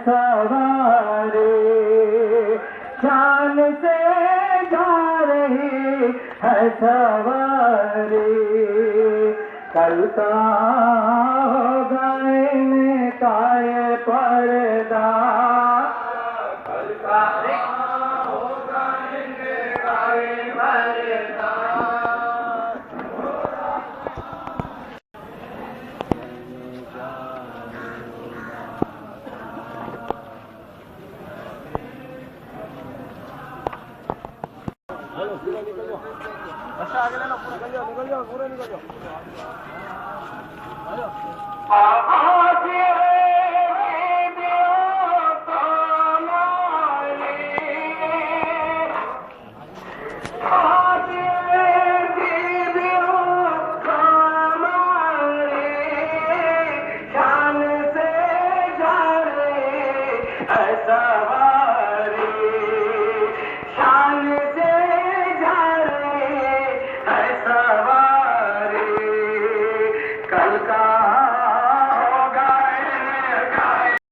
सवारी, शान से जा रही है सवारी। कल का होगा इनका ये पर्दा, कल का होगा इनका ये पर्दा। निकल जाओ पूरा निकल जाओ।